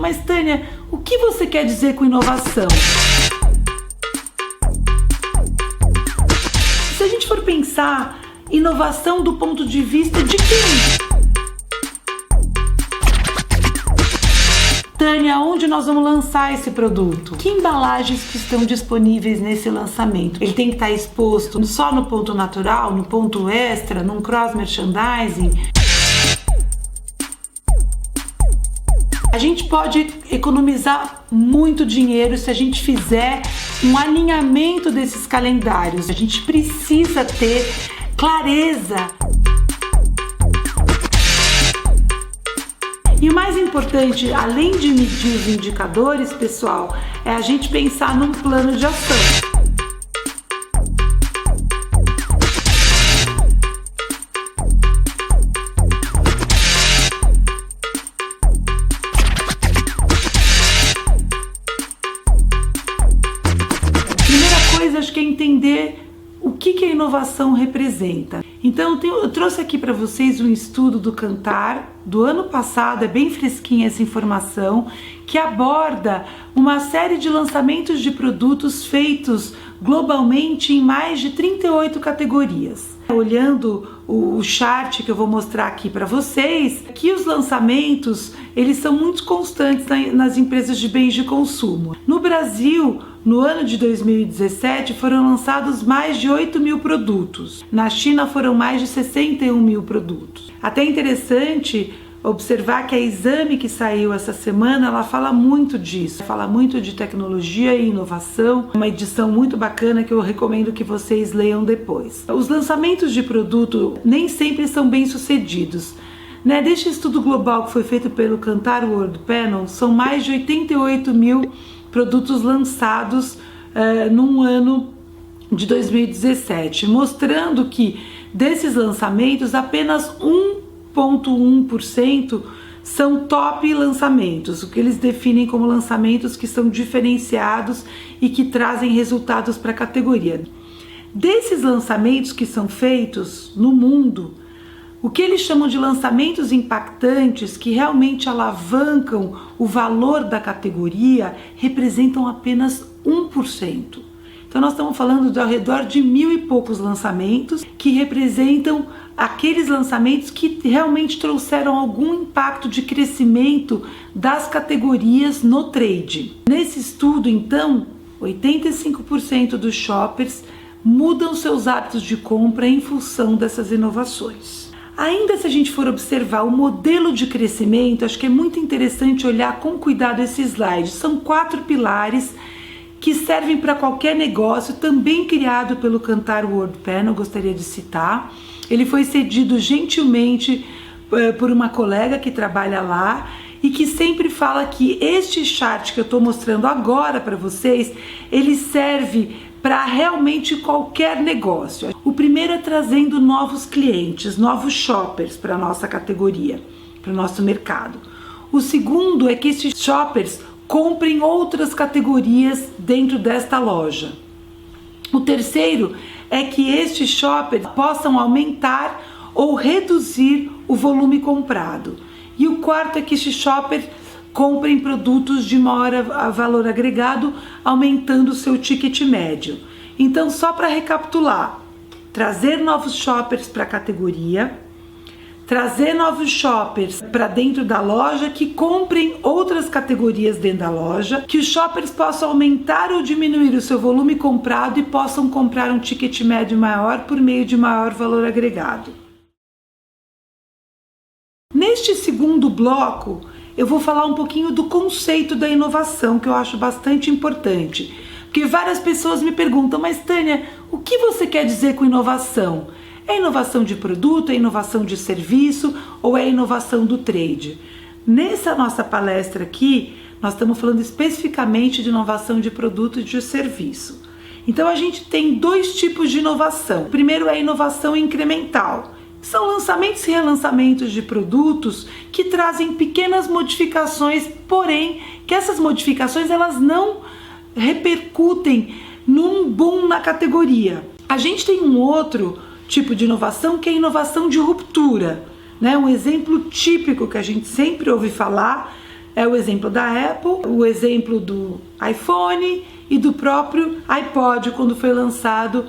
mas Tânia, o que você quer dizer com inovação? Se a gente for pensar, inovação do ponto de vista de quem? Tânia, onde nós vamos lançar esse produto? Que embalagens que estão disponíveis nesse lançamento? Ele tem que estar exposto só no ponto natural, no ponto extra, num cross merchandising? A gente pode economizar muito dinheiro se a gente fizer um alinhamento desses calendários. A gente precisa ter clareza. E o mais importante, além de medir os indicadores, pessoal, é a gente pensar num plano de ação. Primeira coisa, acho que é entender o que a inovação representa. Então eu trouxe aqui para vocês um estudo do Kantar do ano passado, é bem fresquinha essa informação, que aborda uma série de lançamentos de produtos feitos globalmente em mais de 38 categorias. Olhando o chart que eu vou mostrar aqui para vocês, que os lançamentos eles são muito constantes nas empresas de bens de consumo. No Brasil, no ano de 2017, foram lançados mais de 8 mil produtos. Na China foram mais de 61 mil produtos. Até interessante observar que a Exame que saiu essa semana, ela fala muito disso, fala muito de tecnologia e inovação, uma edição muito bacana que eu recomendo que vocês leiam depois. Os lançamentos de produto nem sempre são bem sucedidos. Deste estudo global que foi feito pelo Kantar World Panel, são mais de 88 mil produtos lançados num ano de 2017, mostrando que desses lançamentos apenas 1,1% são top lançamentos, o que eles definem como lançamentos que são diferenciados e que trazem resultados para a categoria. Desses lançamentos que são feitos no mundo, o que eles chamam de lançamentos impactantes, que realmente alavancam o valor da categoria, representam apenas 1%. Então nós estamos falando de ao redor de 1.000 e poucos lançamentos que representam aqueles lançamentos que realmente trouxeram algum impacto de crescimento das categorias no trade. Nesse estudo, então, 85% dos shoppers mudam seus hábitos de compra em função dessas inovações. Ainda se a gente for observar o modelo de crescimento, acho que é muito interessante olhar com cuidado esse slide. São 4 pilares que servem para qualquer negócio, também criado pelo Kantar World Panel, gostaria de citar. Ele foi cedido gentilmente por uma colega que trabalha lá e que sempre fala que este chart que eu estou mostrando agora para vocês, ele serve para realmente qualquer negócio. O primeiro é trazendo novos clientes, novos shoppers para a nossa categoria, para o nosso mercado. O segundo é que esses shoppers comprem outras categorias dentro desta loja. O terceiro é que estes shoppers possam aumentar ou reduzir o volume comprado. E o quarto é que estes shoppers comprem produtos de maior valor agregado, aumentando o seu ticket médio. Então, só para recapitular, trazer novos shoppers para a categoria, trazer novos shoppers para dentro da loja que comprem outras categorias dentro da loja, que os shoppers possam aumentar ou diminuir o seu volume comprado e possam comprar um ticket médio maior por meio de maior valor agregado. Neste segundo bloco, eu vou falar um pouquinho do conceito da inovação, que eu acho bastante importante. Porque várias pessoas me perguntam, mas Tânia, o que você quer dizer com inovação? É inovação de produto, é inovação de serviço ou é inovação do trade? Nessa nossa palestra aqui, nós estamos falando especificamente de inovação de produto e de serviço. Então a gente tem 2 tipos de inovação. O primeiro é a inovação incremental. São lançamentos e relançamentos de produtos que trazem pequenas modificações, porém que essas modificações elas não repercutem num boom na categoria. A gente tem um outro tipo de inovação que é a inovação de ruptura, né? Um exemplo típico que a gente sempre ouve falar É o exemplo da Apple, o exemplo do iPhone e do próprio iPod, quando foi lançado,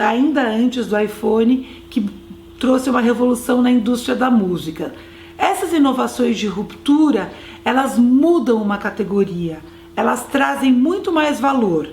ainda antes do iPhone, que trouxe uma revolução na indústria da música. Essas inovações de ruptura, elas mudam uma categoria, elas trazem muito mais valor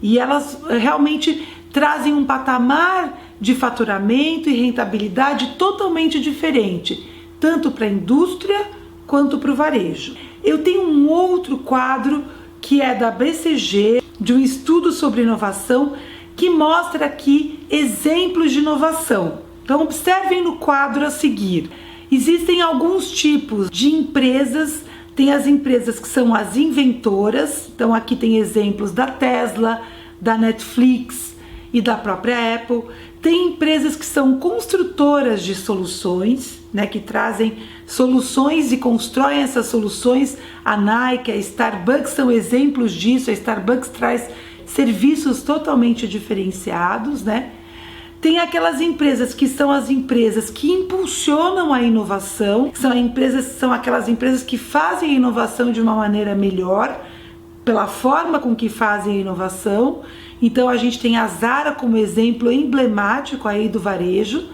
e elas realmente trazem um patamar de faturamento e rentabilidade totalmente diferente, tanto para a indústria quanto para o varejo. Eu tenho um outro quadro que é da BCG, de um estudo sobre inovação, que mostra aqui exemplos de inovação. Então observem no quadro a seguir. Existem alguns tipos de empresas, tem as empresas que são as inventoras, então aqui tem exemplos da Tesla, da Netflix e da própria Apple. Tem empresas que são construtoras de soluções, né, que trazem soluções e constroem essas soluções. A Nike, a Starbucks são exemplos disso. A Starbucks traz serviços totalmente diferenciados, né? Tem aquelas empresas que são as empresas que impulsionam a inovação, são aquelas empresas que fazem a inovação de uma maneira melhor, pela forma com que fazem a inovação. Então a gente tem a Zara como exemplo emblemático aí do varejo.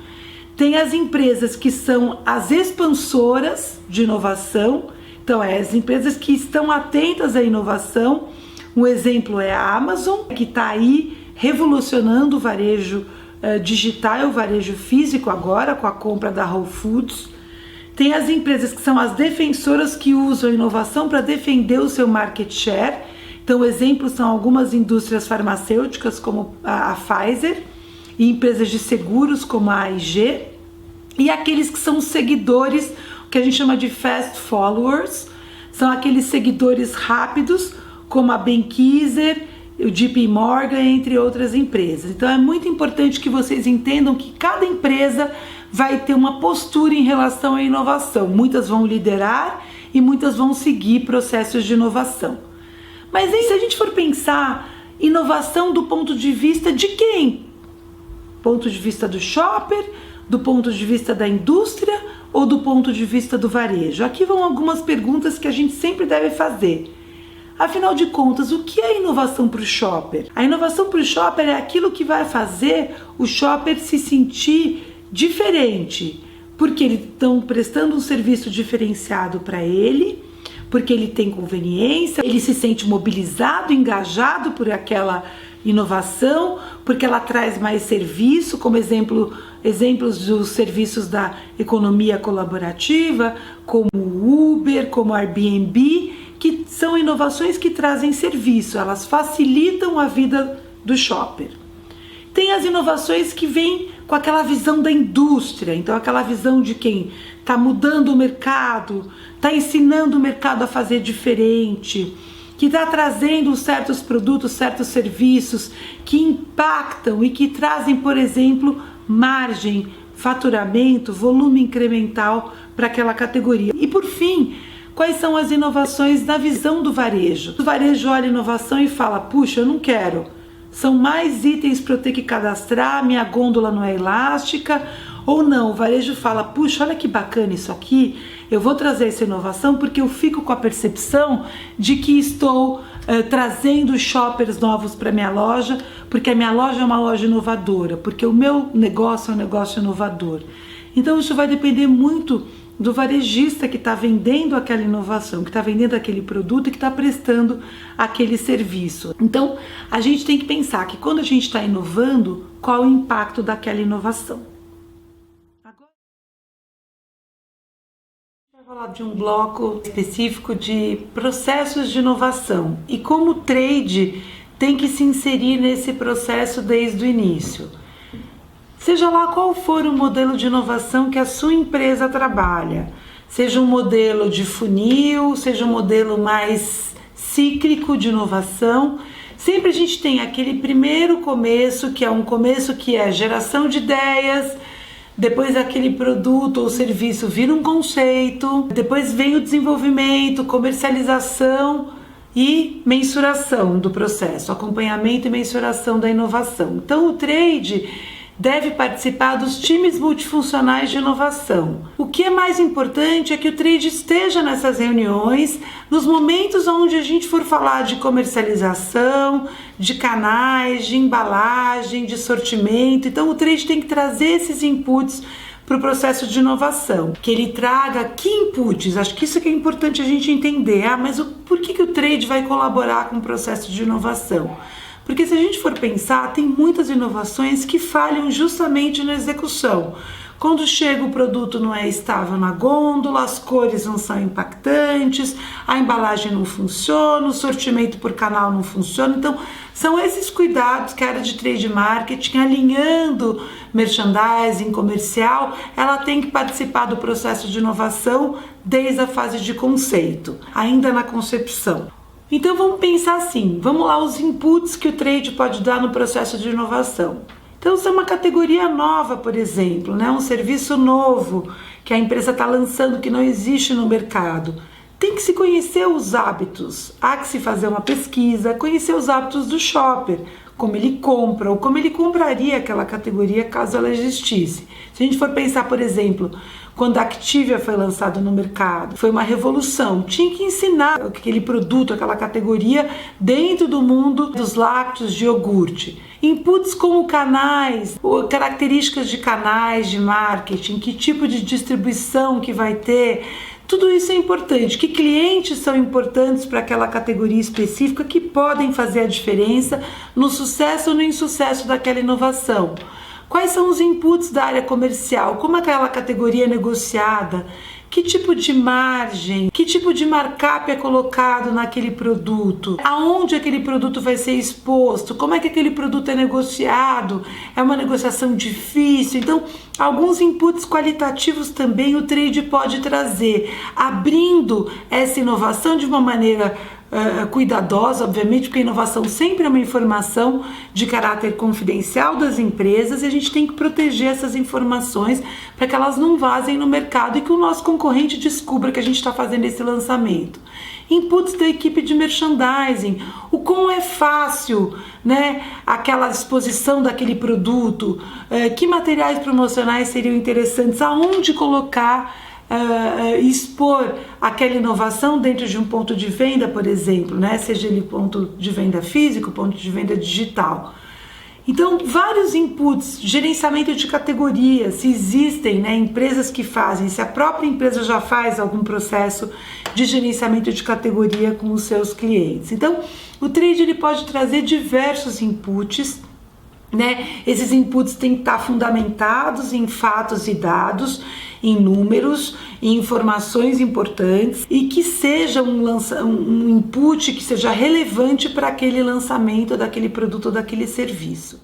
Tem as empresas que são as expansoras de inovação, então as empresas que estão atentas à inovação. Um exemplo é a Amazon, que está aí revolucionando o varejo digital e o varejo físico agora com a compra da Whole Foods. Tem as empresas que são as defensoras, que usam a inovação para defender o seu market share. Então exemplos são algumas indústrias farmacêuticas como a Pfizer e empresas de seguros como a AIG, e aqueles que são seguidores, o que a gente chama de fast followers, são aqueles seguidores rápidos como a Bankiser, o JP Morgan, entre outras empresas. Então é muito importante que vocês entendam que cada empresa vai ter uma postura em relação à inovação. Muitas vão liderar e muitas vão seguir processos de inovação. Mas aí, se a gente for pensar inovação do ponto de vista de quem? Ponto de vista do shopper, do ponto de vista da indústria ou do ponto de vista do varejo? Aqui vão algumas perguntas que a gente sempre deve fazer. Afinal de contas, o que é inovação para o shopper? A inovação para o shopper é aquilo que vai fazer o shopper se sentir diferente, porque eles estão prestando um serviço diferenciado para ele, porque ele tem conveniência, ele se sente mobilizado, engajado por aquela inovação, porque ela traz mais serviço, como exemplos dos serviços da economia colaborativa, como o Uber, como o Airbnb, que são inovações que trazem serviço, elas facilitam a vida do shopper. Tem as inovações que vêm com aquela visão da indústria, então aquela visão de quem está mudando o mercado, está ensinando o mercado a fazer diferente, que está trazendo certos produtos, certos serviços que impactam e que trazem, por exemplo, margem, faturamento, volume incremental para aquela categoria. E por fim, quais são as inovações na visão do varejo? O varejo olha a inovação e fala, puxa, eu não quero. São mais itens para eu ter que cadastrar, minha gôndola não é elástica. Ou não, o varejo fala, puxa, olha que bacana isso aqui, eu vou trazer essa inovação porque eu fico com a percepção de que estou trazendo shoppers novos para minha loja, porque a minha loja é uma loja inovadora, porque o meu negócio é um negócio inovador. Então isso vai depender muito do varejista que está vendendo aquela inovação, que está vendendo aquele produto e que está prestando aquele serviço. Então a gente tem que pensar que quando a gente está inovando, qual o impacto daquela inovação. Vou falar de um bloco específico de processos de inovação e como o trade tem que se inserir nesse processo desde o início. Seja lá qual for o modelo de inovação que a sua empresa trabalha, seja um modelo de funil, seja um modelo mais cíclico de inovação, sempre a gente tem aquele primeiro começo, que é um começo que é geração de ideias, depois aquele produto ou serviço vira um conceito, depois vem o desenvolvimento, comercialização e mensuração do processo, acompanhamento e mensuração da inovação. Então o trade deve participar dos times multifuncionais de inovação. O que é mais importante é que o trade esteja nessas reuniões, nos momentos onde a gente for falar de comercialização, de canais, de embalagem, de sortimento. Então o trade tem que trazer esses inputs para o processo de inovação, que ele traga que inputs. Acho que isso que é importante a gente entender. Mas por que o trade vai colaborar com o processo de inovação? Porque se a gente for pensar, tem muitas inovações que falham justamente na execução. Quando chega o produto não é estável na gôndola, as cores não são impactantes, a embalagem não funciona, o sortimento por canal não funciona. Então, são esses cuidados que a área de trade marketing, alinhando merchandising, comercial, ela tem que participar do processo de inovação desde a fase de conceito, ainda na concepção. Então vamos pensar assim, vamos lá os inputs que o trade pode dar no processo de inovação. Então, se é uma categoria nova, por exemplo, um serviço novo que a empresa está lançando que não existe no mercado, tem que se conhecer os hábitos, há que se fazer uma pesquisa, conhecer os hábitos do shopper, como ele compra ou como ele compraria aquela categoria caso ela existisse. Se a gente for pensar, por exemplo, quando a Activia foi lançada no mercado, foi uma revolução. Tinha que ensinar aquele produto, aquela categoria dentro do mundo dos lácteos, de iogurte. Inputs como canais, características de canais de marketing, que tipo de distribuição que vai ter. Tudo isso é importante. Que clientes são importantes para aquela categoria específica que podem fazer a diferença no sucesso ou no insucesso daquela inovação. Quais são os inputs da área comercial? Como aquela categoria é negociada? Que tipo de margem? Que tipo de markup é colocado naquele produto? Aonde aquele produto vai ser exposto? Como é que aquele produto é negociado? É uma negociação difícil? Então, alguns inputs qualitativos também o trade pode trazer, abrindo essa inovação de uma maneira cuidadosa, obviamente, porque a inovação sempre é uma informação de caráter confidencial das empresas e a gente tem que proteger essas informações para que elas não vazem no mercado e que o nosso concorrente descubra que a gente está fazendo esse lançamento. Inputs da equipe de merchandising, o quão é fácil, aquela exposição daquele produto, que materiais promocionais seriam interessantes, aonde colocar, expor aquela inovação dentro de um ponto de venda, por exemplo, seja ele ponto de venda físico, ponto de venda digital. Então, vários inputs, gerenciamento de categoria, se existem empresas que fazem, se a própria empresa já faz algum processo de gerenciamento de categoria com os seus clientes. Então, o trade ele pode trazer diversos inputs. Esses inputs têm que estar fundamentados em fatos e dados, em números, em informações importantes e que seja um input que seja relevante para aquele lançamento daquele produto ou daquele serviço.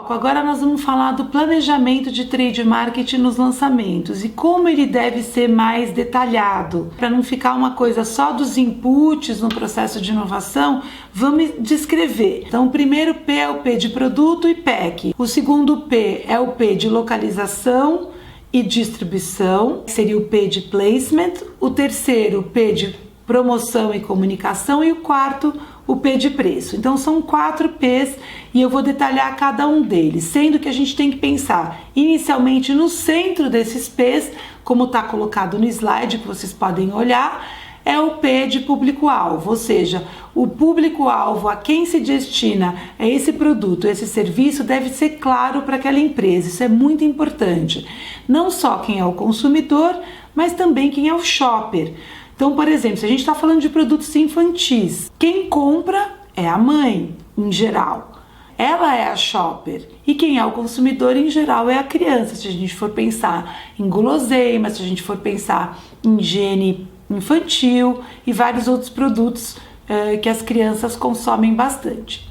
Agora nós vamos falar do planejamento de trade marketing nos lançamentos e como ele deve ser mais detalhado. Para não ficar uma coisa só dos inputs no processo de inovação, vamos descrever. Então o primeiro P é o P de produto e pack. O segundo P é o P de localização e distribuição, seria o P de placement. O terceiro, P de promoção e comunicação, e o quarto, o P de preço. Então são 4 P's e eu vou detalhar cada um deles, sendo que a gente tem que pensar inicialmente no centro desses P's, como está colocado no slide que vocês podem olhar, é o P de público-alvo, ou seja, o público-alvo a quem se destina a esse produto, esse serviço, deve ser claro para aquela empresa. Isso é muito importante. Não só quem é o consumidor, mas também quem é o shopper. Então, por exemplo, se a gente está falando de produtos infantis, quem compra é a mãe, em geral. Ela é a shopper. E quem é o consumidor, em geral, é a criança. Se a gente for pensar em guloseimas, se a gente for pensar em higiene infantil e vários outros produtos que as crianças consomem bastante.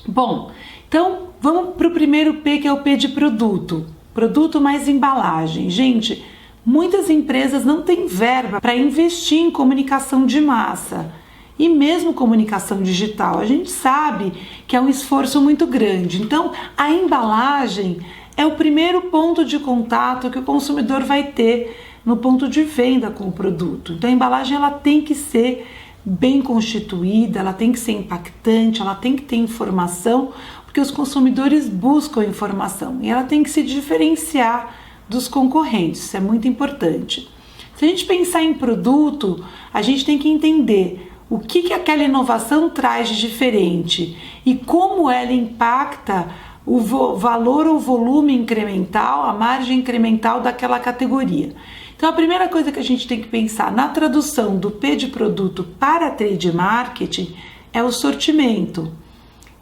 Bom, então vamos para o primeiro P, que é o P de produto. Produto mais embalagem. Gente, muitas empresas não têm verba para investir em comunicação de massa e mesmo comunicação digital. A gente sabe que é um esforço muito grande. Então, a embalagem é o primeiro ponto de contato que o consumidor vai ter no ponto de venda com o produto. Então, a embalagem ela tem que ser bem constituída, ela tem que ser impactante, ela tem que ter informação, porque os consumidores buscam informação e ela tem que se diferenciar dos concorrentes, isso é muito importante. Se a gente pensar em produto, a gente tem que entender o que aquela inovação traz de diferente e como ela impacta o valor ou volume incremental, a margem incremental daquela categoria. Então a primeira coisa que a gente tem que pensar na tradução do P de produto para trade marketing é o sortimento.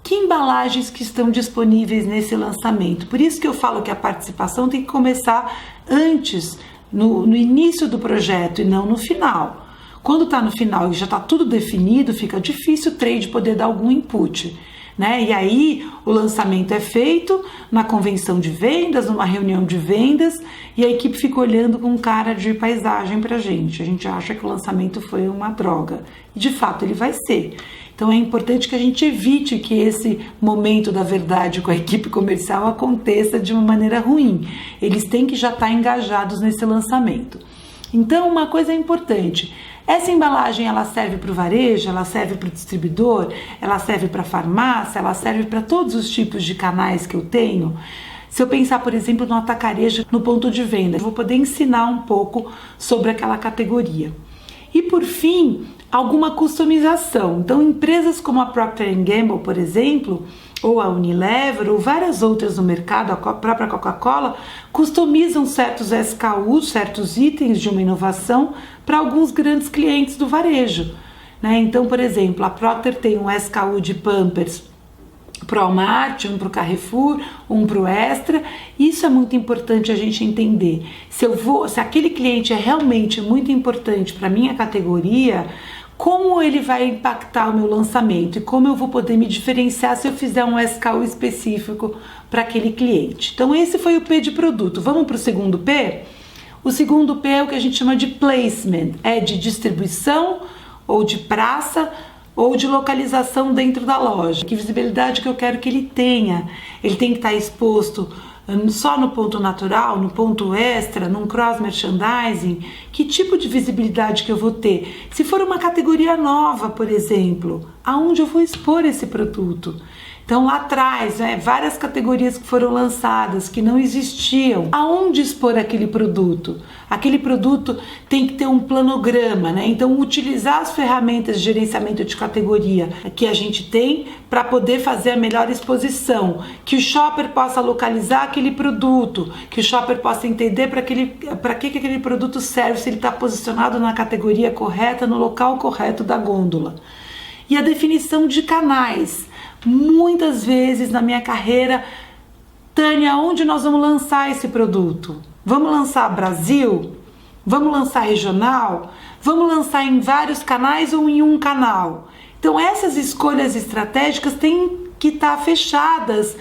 Que embalagens que estão disponíveis nesse lançamento? Por isso que eu falo que a participação tem que começar antes, no início do projeto e não no final. Quando está no final e já está tudo definido, fica difícil o trade poder dar algum input, né? E aí o lançamento é feito na convenção de vendas, numa reunião de vendas, e a equipe fica olhando com cara de paisagem pra gente. A gente acha que o lançamento foi uma droga. E de fato ele vai ser. Então é importante que a gente evite que esse momento da verdade com a equipe comercial aconteça de uma maneira ruim. Eles têm que já estar engajados nesse lançamento. Então uma coisa importante, essa embalagem ela serve para o varejo, ela serve para o distribuidor, ela serve para a farmácia, ela serve para todos os tipos de canais que eu tenho. Se eu pensar, por exemplo, no atacarejo, no ponto de venda, eu vou poder ensinar um pouco sobre aquela categoria. E por fim, alguma customização. Então, empresas como a Procter & Gamble, por exemplo, ou a Unilever, ou várias outras no mercado, a própria Coca-Cola, customizam certos SKUs, certos itens de uma inovação para alguns grandes clientes do varejo, né? Então, por exemplo, a Procter tem um SKU de Pampers para o Walmart, um para o Carrefour, um para o Extra. Isso é muito importante a gente entender. Se aquele cliente é realmente muito importante para a minha categoria, como ele vai impactar o meu lançamento e como eu vou poder me diferenciar se eu fizer um SKU específico para aquele cliente. Então esse foi o P de produto. Vamos para o segundo P? O segundo P é o que a gente chama de placement, é de distribuição ou de praça ou de localização dentro da loja. Que visibilidade que eu quero que ele tenha? Ele tem que estar exposto só no ponto natural, no ponto extra, num cross merchandising? Que tipo de visibilidade que eu vou ter? Se for uma categoria nova, por exemplo, aonde eu vou expor esse produto? Então lá atrás, várias categorias que foram lançadas, que não existiam, aonde expor aquele produto? Aquele produto tem que ter um planograma, né? Então utilizar as ferramentas de gerenciamento de categoria que a gente tem para poder fazer a melhor exposição, que o shopper possa localizar aquele produto, que o shopper possa entender para que aquele produto serve, se ele está posicionado na categoria correta, no local correto da gôndola. E a definição de canais. Muitas vezes na minha carreira, Tânia, onde nós vamos lançar esse produto? Vamos lançar Brasil? Vamos lançar regional? Vamos lançar em vários canais ou em um canal? Então essas escolhas estratégicas têm que estar fechadas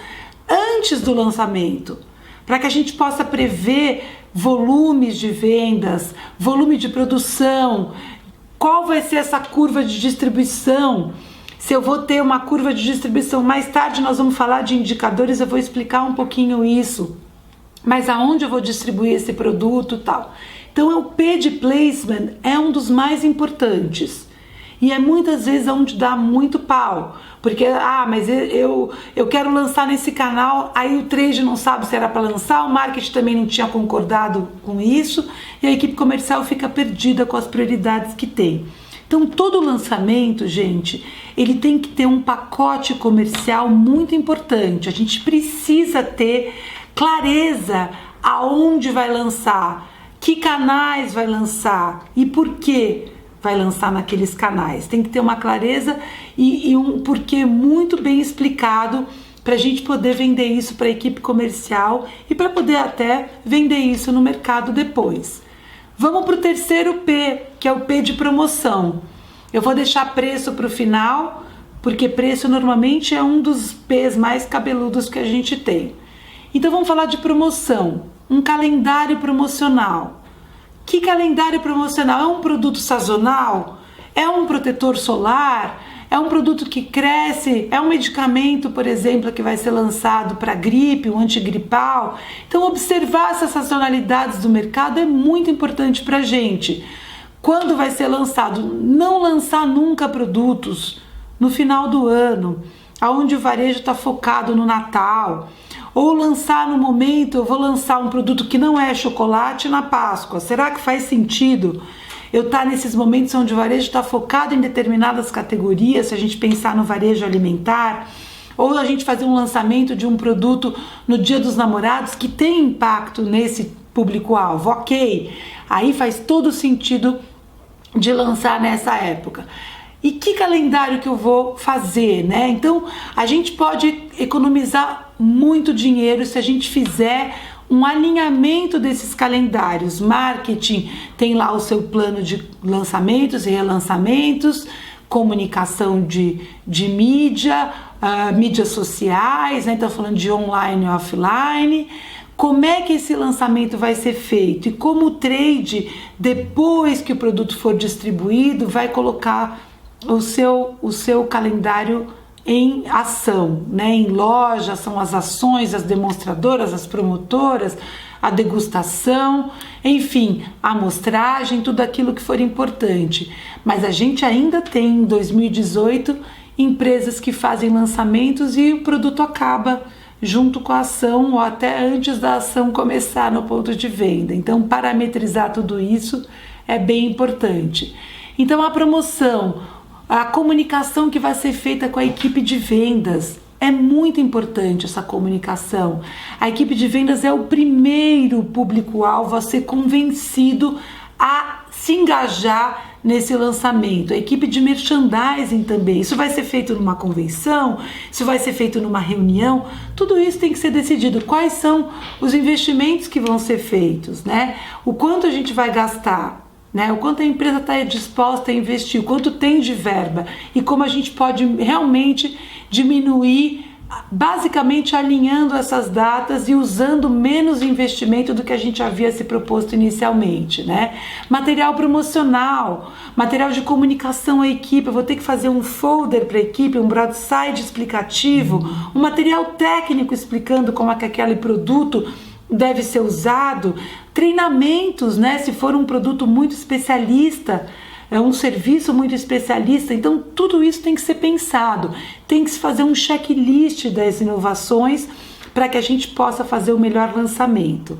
antes do lançamento, para que a gente possa prever volumes de vendas, volume de produção, qual vai ser essa curva de distribuição. Se eu vou ter uma curva de distribuição, mais tarde nós vamos falar de indicadores, eu vou explicar um pouquinho isso. Mas aonde eu vou distribuir esse produto e tal. Então o P de placement é um dos mais importantes. E é muitas vezes onde dá muito pau. Porque, mas eu quero lançar nesse canal, aí o trade não sabe se era para lançar, o marketing também não tinha concordado com isso, e a equipe comercial fica perdida com as prioridades que tem. Então todo lançamento, gente, ele tem que ter um pacote comercial muito importante. A gente precisa ter clareza aonde vai lançar, que canais vai lançar e por que vai lançar naqueles canais. Tem que ter uma clareza e um porquê muito bem explicado para a gente poder vender isso para a equipe comercial e para poder até vender isso no mercado depois. Vamos para o terceiro P, que é o P de promoção. Eu vou deixar preço para o final, porque preço normalmente é um dos P's mais cabeludos que a gente tem. Então vamos falar de promoção, um calendário promocional. Que calendário promocional? É um produto sazonal? É um protetor solar? É um produto que cresce? É um medicamento, por exemplo, que vai ser lançado para gripe, um antigripal? Então observar essas sazonalidades do mercado é muito importante para a gente. Quando vai ser lançado? Não lançar nunca produtos no final do ano. onde o varejo está focado no Natal, ou lançar no momento, eu vou lançar um produto que não é chocolate na Páscoa. Será que faz sentido eu estar nesses momentos onde o varejo está focado em determinadas categorias, se a gente pensar no varejo alimentar, ou a gente fazer um lançamento de um produto no Dia dos Namorados que tem impacto nesse público-alvo? Ok, aí faz todo sentido de lançar nessa época. E que calendário que eu vou fazer, né? Então, a gente pode economizar muito dinheiro se a gente fizer um alinhamento desses calendários. Marketing tem lá o seu plano de lançamentos e relançamentos, comunicação de mídia, mídias sociais, né? Então, falando de online e offline. Como é que esse lançamento vai ser feito e como o trade, depois que o produto for distribuído, vai colocar o seu calendário em ação, né? Em loja, são as ações, as demonstradoras, as promotoras, a degustação, enfim, a amostragem, tudo aquilo que for importante. Mas a gente ainda tem em 2018 empresas que fazem lançamentos e o produto acaba junto com a ação ou até antes da ação começar no ponto de venda. Então, parametrizar tudo isso é bem importante. Então, a promoção, a comunicação que vai ser feita com a equipe de vendas, é muito importante essa comunicação. A equipe de vendas é o primeiro público-alvo a ser convencido a se engajar nesse lançamento. A equipe de merchandising também. Isso vai ser feito numa convenção, isso vai ser feito numa reunião, tudo isso tem que ser decidido. Quais são os investimentos que vão ser feitos, né? O quanto a gente vai gastar, né? O quanto a empresa está disposta a investir, o quanto tem de verba e como a gente pode realmente diminuir, basicamente alinhando essas datas e usando menos investimento do que a gente havia se proposto inicialmente, né? Material promocional, material de comunicação à equipe, eu vou ter que fazer um folder para a equipe, um broadside explicativo, um material técnico explicando como é que aquele produto deve ser usado, treinamentos, né? Se for um produto muito especialista, é um serviço muito especialista, então tudo isso tem que ser pensado, tem que se fazer um checklist das inovações para que a gente possa fazer o melhor lançamento.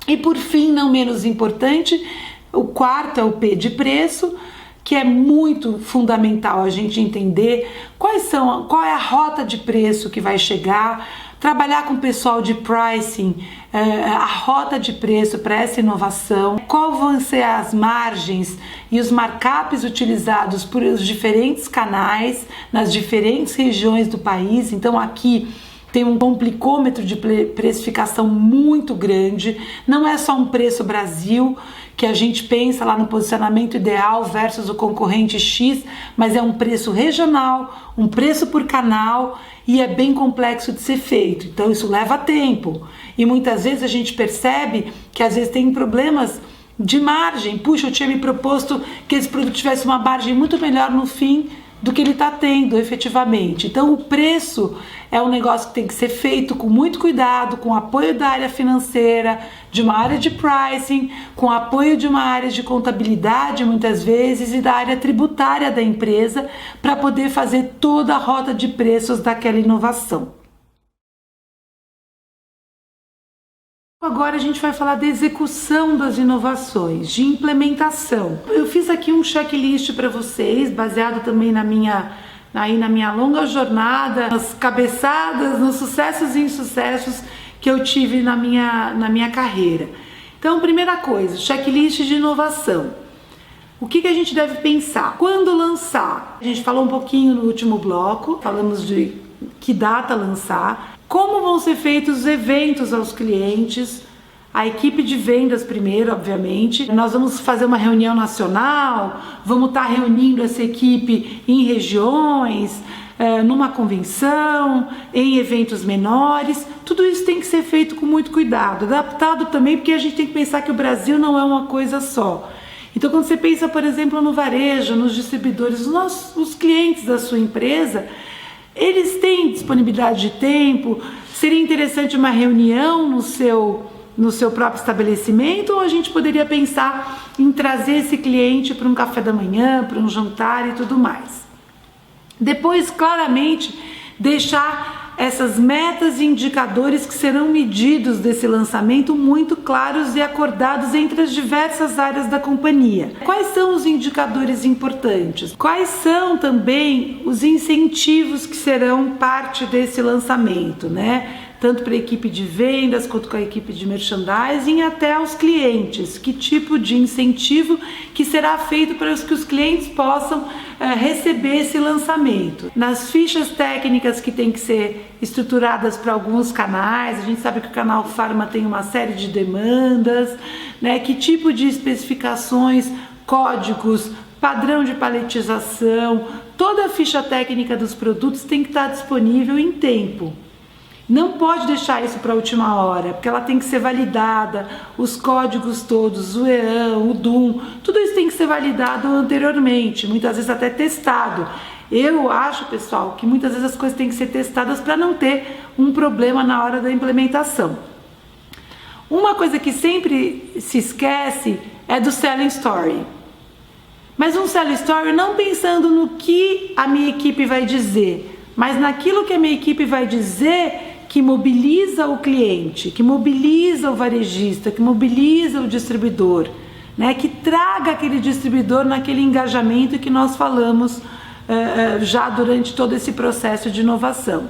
E por fim, não menos importante, o quarto é o P de preço, que é muito fundamental a gente entender qual é a rota de preço que vai chegar, trabalhar com o pessoal de pricing, a rota de preço para essa inovação, quais vão ser as margens e os markups utilizados por os diferentes canais nas diferentes regiões do país. Então aqui tem um complicômetro de precificação muito grande, não é só um preço Brasil, que a gente pensa lá no posicionamento ideal versus o concorrente X, mas é um preço regional, um preço por canal e é bem complexo de ser feito, então isso leva tempo e muitas vezes a gente percebe que às vezes tem problemas de margem. Puxa, eu tinha me proposto que esse produto tivesse uma margem muito melhor no fim do que ele está tendo efetivamente. Então o preço é um negócio que tem que ser feito com muito cuidado, com apoio da área financeira, de uma área de pricing, com apoio de uma área de contabilidade muitas vezes e da área tributária da empresa para poder fazer toda a rota de preços daquela inovação. Agora a gente vai falar da execução das inovações, de implementação. Eu fiz aqui um checklist para vocês, baseado também na minha longa jornada, nas cabeçadas, nos sucessos e insucessos que eu tive na minha carreira. Então, primeira coisa, checklist de inovação. O que a gente deve pensar? Quando lançar? A gente falou um pouquinho no último bloco, falamos de que data lançar. Como vão ser feitos os eventos aos clientes, a equipe de vendas primeiro, obviamente. Nós vamos fazer uma reunião nacional, vamos estar reunindo essa equipe em regiões, numa convenção, em eventos menores. Tudo isso tem que ser feito com muito cuidado, adaptado também, porque a gente tem que pensar que o Brasil não é uma coisa só. Então, quando você pensa, por exemplo, no varejo, nos distribuidores, os clientes da sua empresa, eles têm disponibilidade de tempo. Seria interessante uma reunião no seu próprio estabelecimento, ou a gente poderia pensar em trazer esse cliente para um café da manhã, para um jantar e tudo mais. Depois, claramente, deixar essas metas e indicadores que serão medidos desse lançamento muito claros e acordados entre as diversas áreas da companhia. Quais são os indicadores importantes? Quais são também os incentivos que serão parte desse lançamento, né? Tanto para a equipe de vendas quanto com a equipe de merchandising até aos clientes. Que tipo de incentivo que será feito para que os clientes possam receber esse lançamento. Nas fichas técnicas que têm que ser estruturadas para alguns canais, a gente sabe que o canal Pharma tem uma série de demandas, né? Que tipo de especificações, códigos, padrão de paletização, toda a ficha técnica dos produtos tem que estar disponível em tempo. Não pode deixar isso para a última hora, porque ela tem que ser validada, os códigos todos, o EAN, o DUM, tudo isso tem que ser validado anteriormente, muitas vezes até testado. Eu acho, pessoal, que muitas vezes as coisas têm que ser testadas para não ter um problema na hora da implementação. Uma coisa que sempre se esquece é do Selling Story. Mas um Selling Story não pensando no que a minha equipe vai dizer, mas naquilo que a minha equipe vai dizer que mobiliza o cliente, que mobiliza o varejista, que mobiliza o distribuidor, né? Que traga aquele distribuidor naquele engajamento que nós falamos já durante todo esse processo de inovação.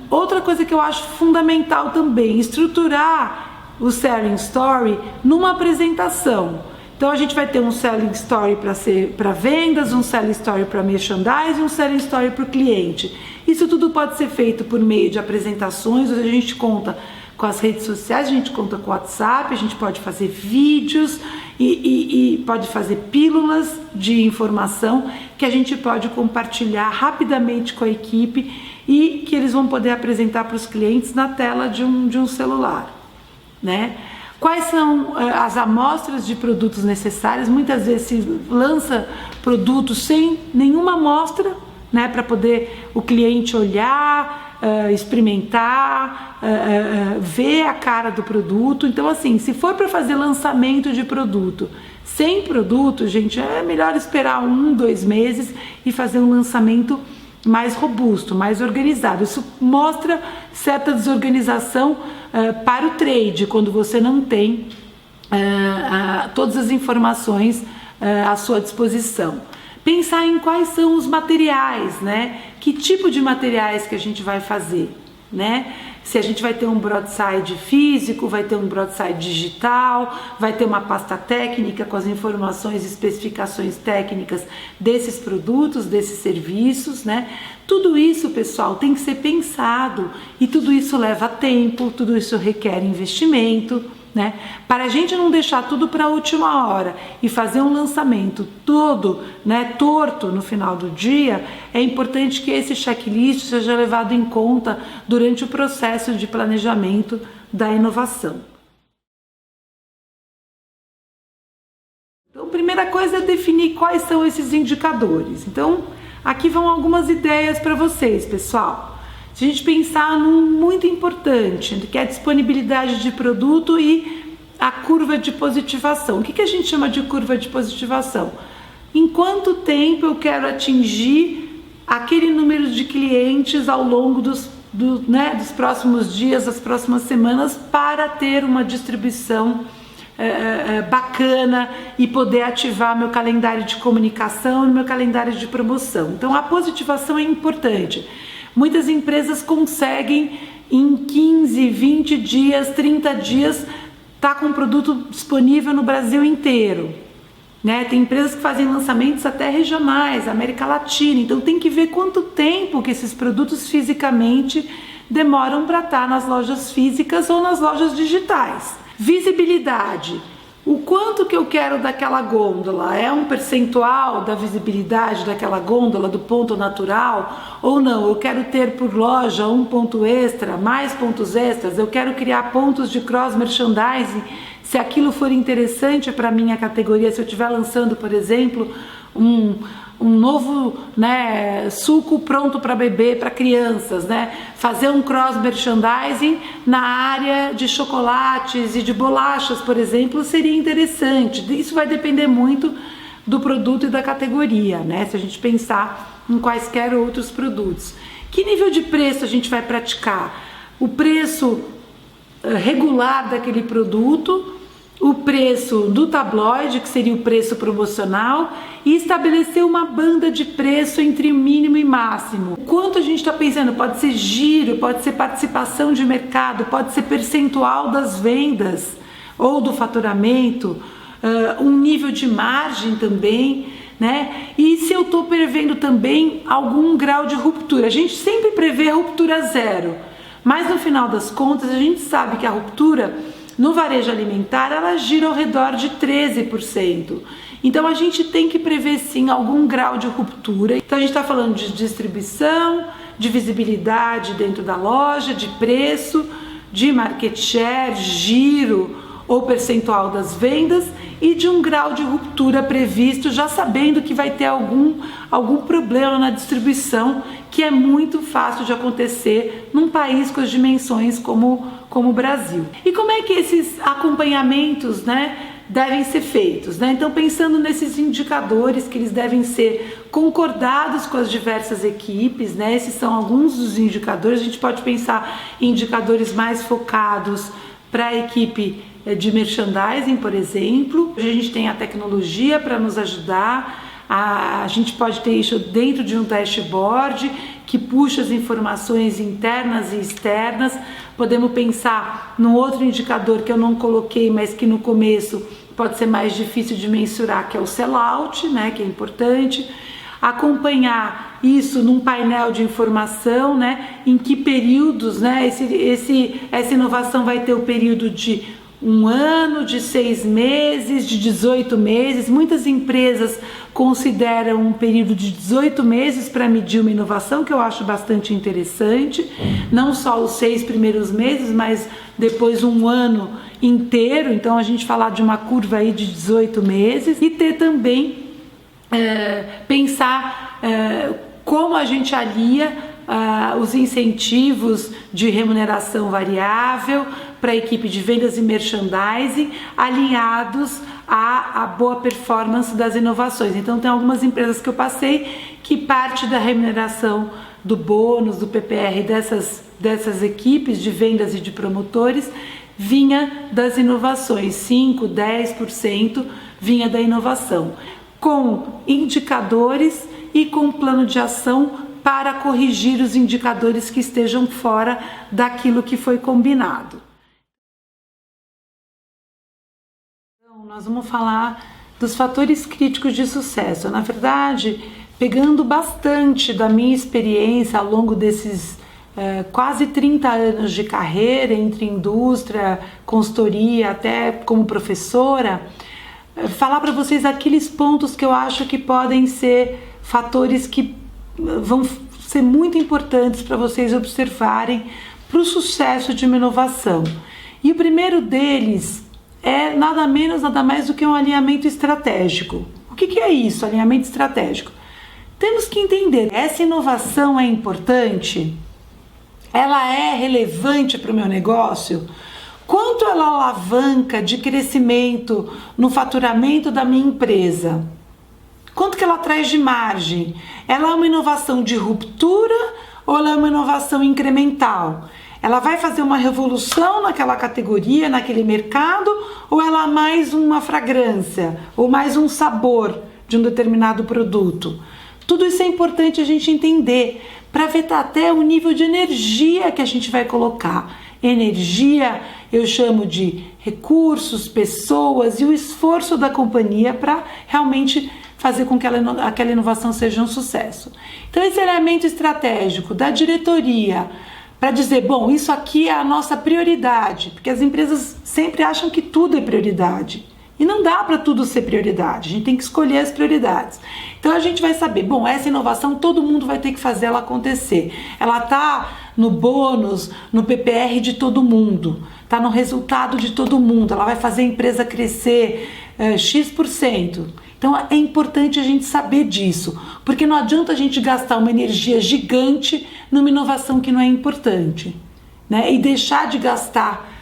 Outra coisa que eu acho fundamental também, estruturar o Selling Story numa apresentação. Então a gente vai ter um Selling Story para vendas, um Selling Story para merchandising, um Selling Story para o cliente. Isso tudo pode ser feito por meio de apresentações, onde a gente conta com as redes sociais, a gente conta com o WhatsApp, a gente pode fazer vídeos e pode fazer pílulas de informação que a gente pode compartilhar rapidamente com a equipe e que eles vão poder apresentar para os clientes na tela de um celular, né? Quais são as amostras de produtos necessárias? Muitas vezes se lança produtos sem nenhuma amostra, né, para poder o cliente olhar, experimentar, ver a cara do produto. Então, assim, se for para fazer lançamento de produto sem produto, gente, é melhor esperar 1, 2 meses e fazer um lançamento mais robusto, mais organizado. Isso mostra certa desorganização para o trade, quando você não tem todas as informações à sua disposição. Pensar em quais são os materiais, né? Que tipo de materiais que a gente vai fazer, né? Se a gente vai ter um broadside físico, vai ter um broadside digital, vai ter uma pasta técnica com as informações e especificações técnicas desses produtos, desses serviços, né? Tudo isso, pessoal, tem que ser pensado e tudo isso leva tempo, tudo isso requer investimento, né? Para a gente não deixar tudo para a última hora e fazer um lançamento todo, né, torto no final do dia, é importante que esse checklist seja levado em conta durante o processo de planejamento da inovação. Então, a primeira coisa é definir quais são esses indicadores. Então, aqui vão algumas ideias para vocês, pessoal. Se a gente pensar num muito importante, que é a disponibilidade de produto e a curva de positivação. O que a gente chama de curva de positivação? Em quanto tempo eu quero atingir aquele número de clientes ao longo dos próximos dias, das próximas semanas, para ter uma distribuição bacana e poder ativar meu calendário de comunicação e meu calendário de promoção. Então a positivação é importante. Muitas empresas conseguem em 15, 20 dias, 30 dias estar com o produto disponível no Brasil inteiro, né? Tem empresas que fazem lançamentos até regionais, América Latina, então tem que ver quanto tempo que esses produtos fisicamente demoram para estar nas lojas físicas ou nas lojas digitais. Visibilidade. O quanto que eu quero daquela gôndola? É um percentual da visibilidade daquela gôndola, do ponto natural? Ou não? Eu quero ter por loja um ponto extra, mais pontos extras? Eu quero criar pontos de cross-merchandising se aquilo for interessante para a minha categoria. Se eu estiver lançando, por exemplo, um novo, né, suco pronto para beber para crianças, né? Fazer um cross merchandising na área de chocolates e de bolachas, por exemplo, seria interessante. Isso vai depender muito do produto e da categoria, né? Se a gente pensar em quaisquer outros produtos. Que nível de preço a gente vai praticar? O preço regular daquele produto, o preço do tabloide, que seria o preço promocional, e estabelecer uma banda de preço entre mínimo e máximo. O quanto a gente está pensando? Pode ser giro, pode ser participação de mercado, pode ser percentual das vendas ou do faturamento, um nível de margem também, né? E se eu estou prevendo também algum grau de ruptura. A gente sempre prevê ruptura zero, mas no final das contas a gente sabe que a ruptura no varejo alimentar, ela gira ao redor de 13%. Então a gente tem que prever sim algum grau de ruptura. Então a gente está falando de distribuição, de visibilidade dentro da loja, de preço, de market share, giro ou percentual das vendas e de um grau de ruptura previsto, já sabendo que vai ter algum problema na distribuição, que é muito fácil de acontecer num país com as dimensões como o Brasil. E como é que esses acompanhamentos, né, devem ser feitos, né? Então, pensando nesses indicadores, que eles devem ser concordados com as diversas equipes, né? Esses são alguns dos indicadores. A gente pode pensar em indicadores mais focados para a equipe de merchandising, por exemplo. A gente tem a tecnologia para nos ajudar. A gente pode ter isso dentro de um dashboard que puxa as informações internas e externas. Podemos pensar num outro indicador que eu não coloquei, mas que no começo pode ser mais difícil de mensurar, que é o sellout, né, que é importante. Acompanhar isso num painel de informação, né, em que períodos, né, essa inovação vai ter o período de 1 ano, de 6 meses, de 18 meses. Muitas empresas consideram um período de 18 meses para medir uma inovação, que eu acho bastante interessante. Não só os 6 primeiros meses, mas depois 1 ano inteiro. Então a gente falar de uma curva aí de 18 meses. E ter também, pensar como a gente alia os incentivos de remuneração variável para a equipe de vendas e merchandising, alinhados à boa performance das inovações. Então tem algumas empresas que eu passei que parte da remuneração do bônus, do PPR dessas equipes de vendas e de promotores vinha das inovações, 5, 10% vinha da inovação, com indicadores e com plano de ação para corrigir os indicadores que estejam fora daquilo que foi combinado. Então, nós vamos falar dos fatores críticos de sucesso. Na verdade, pegando bastante da minha experiência ao longo desses quase 30 anos de carreira, entre indústria, consultoria, até como professora, falar para vocês aqueles pontos que eu acho que podem ser fatores que vão ser muito importantes para vocês observarem para o sucesso de uma inovação. E o primeiro deles é nada menos, nada mais do que um alinhamento estratégico. O que é isso, alinhamento estratégico? Temos que entender, essa inovação é importante? Ela é relevante para o meu negócio? Quanto ela alavanca de crescimento no faturamento da minha empresa? Quanto que ela traz de margem? Ela é uma inovação de ruptura ou ela é uma inovação incremental? Ela vai fazer uma revolução naquela categoria, naquele mercado, ou ela é mais uma fragrância ou mais um sabor de um determinado produto? Tudo isso é importante a gente entender para ver até o nível de energia que a gente vai colocar. Energia eu chamo de recursos, pessoas e o esforço da companhia para realmente fazer com que aquela inovação seja um sucesso. Então esse elemento estratégico da diretoria para dizer, bom, isso aqui é a nossa prioridade, porque as empresas sempre acham que tudo é prioridade. E não dá para tudo ser prioridade, a gente tem que escolher as prioridades. Então a gente vai saber, bom, essa inovação todo mundo vai ter que fazer ela acontecer. Ela está no bônus, no PPR de todo mundo, está no resultado de todo mundo, ela vai fazer a empresa crescer X%. Então é importante a gente saber disso, porque não adianta a gente gastar uma energia gigante numa inovação que não é importante, né? E deixar de gastar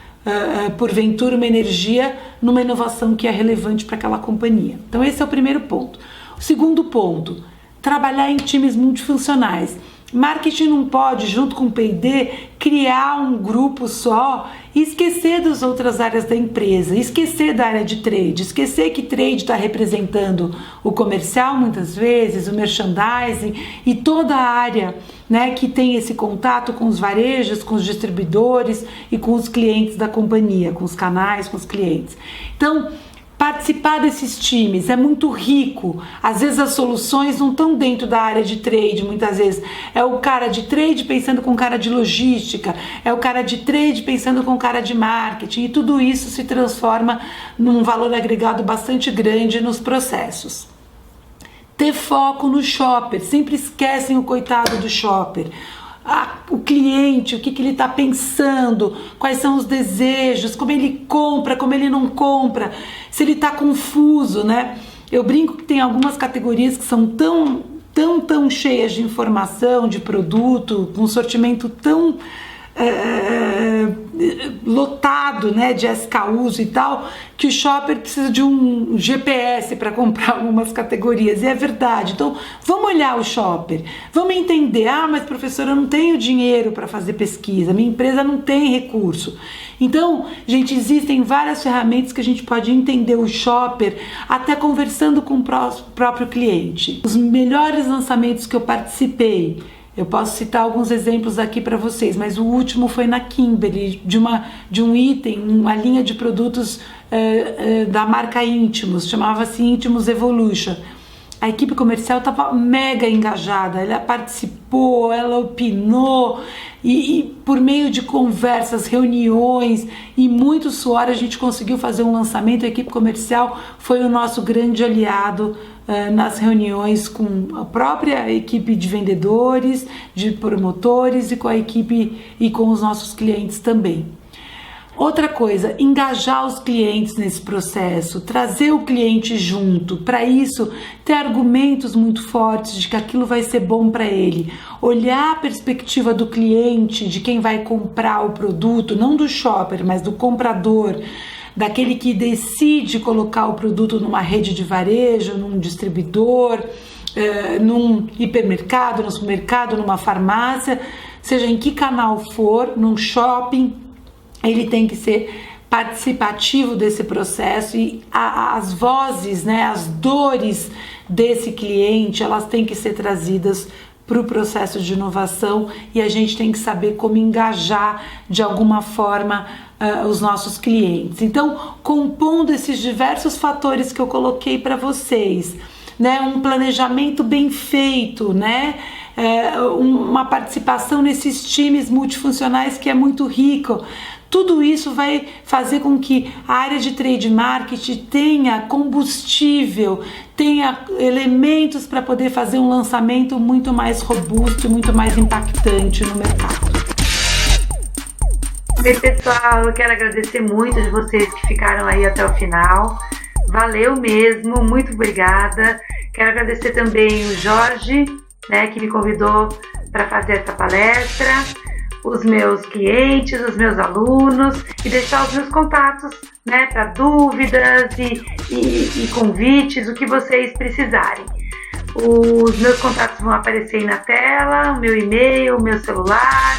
porventura uma energia numa inovação que é relevante para aquela companhia. Então esse é o primeiro ponto. O segundo ponto, trabalhar em times multifuncionais. Marketing não pode, junto com o P&D, criar um grupo só e esquecer das outras áreas da empresa, esquecer da área de trade, esquecer que trade está representando o comercial muitas vezes, o merchandising e toda a área, né, que tem esse contato com os varejos, com os distribuidores e com os clientes da companhia, com os canais, com os clientes. Então, participar desses times é muito rico. Às vezes as soluções não estão dentro da área de trade, muitas vezes é o cara de trade pensando com o cara de logística, é o cara de trade pensando com o cara de marketing, e tudo isso se transforma num valor agregado bastante grande nos processos. Ter foco no shopper, sempre esquecem o coitado do shopper. O cliente, o que ele está pensando, quais são os desejos, como ele compra, como ele não compra, se ele está confuso, né? Eu brinco que tem algumas categorias que são tão cheias de informação, de produto, com um sortimento tão lotado, né, de SKUs e tal, que o shopper precisa de um GPS para comprar algumas categorias, e é verdade. Então vamos olhar o shopper, vamos entender, mas professora, eu não tenho dinheiro para fazer pesquisa, minha empresa não tem recurso. Então, gente, existem várias ferramentas que a gente pode entender o shopper até conversando com o próprio cliente. Os melhores lançamentos que eu participei, eu posso citar alguns exemplos aqui para vocês, mas o último foi na Kimberly, de um item, uma linha de produtos da marca Intimus, chamava-se Intimus Evolution. A equipe comercial estava mega engajada, ela participou, ela opinou, e por meio de conversas, reuniões e muito suor a gente conseguiu fazer um lançamento. A equipe comercial foi o nosso grande aliado nas reuniões com a própria equipe de vendedores, de promotores e com a equipe e com os nossos clientes também. Outra coisa, engajar os clientes nesse processo, trazer o cliente junto. Para isso, ter argumentos muito fortes de que aquilo vai ser bom para ele. Olhar a perspectiva do cliente, de quem vai comprar o produto, não do shopper, mas do comprador, daquele que decide colocar o produto numa rede de varejo, num distribuidor, num hipermercado, no supermercado, numa farmácia, seja em que canal for, num shopping. Ele tem que ser participativo desse processo, e as vozes, né, as dores desse cliente, elas têm que ser trazidas para o processo de inovação, e a gente tem que saber como engajar de alguma forma os nossos clientes. Então, compondo esses diversos fatores que eu coloquei para vocês, né, um planejamento bem feito, né, uma participação nesses times multifuncionais que é muito rico. Tudo isso vai fazer com que a área de trade marketing tenha combustível, tenha elementos para poder fazer um lançamento muito mais robusto, muito mais impactante no mercado. Bem, pessoal, eu quero agradecer muito de vocês que ficaram aí até o final. Valeu mesmo, muito obrigada. Quero agradecer também o Jorge, né, que me convidou para fazer essa palestra, os meus clientes, os meus alunos, e deixar os meus contatos, né, para dúvidas e convites, o que vocês precisarem. Os meus contatos vão aparecer aí na tela, o meu e-mail, o meu celular,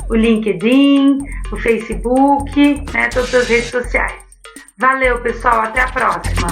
o LinkedIn, o Facebook, né, todas as redes sociais. Valeu, pessoal, até a próxima!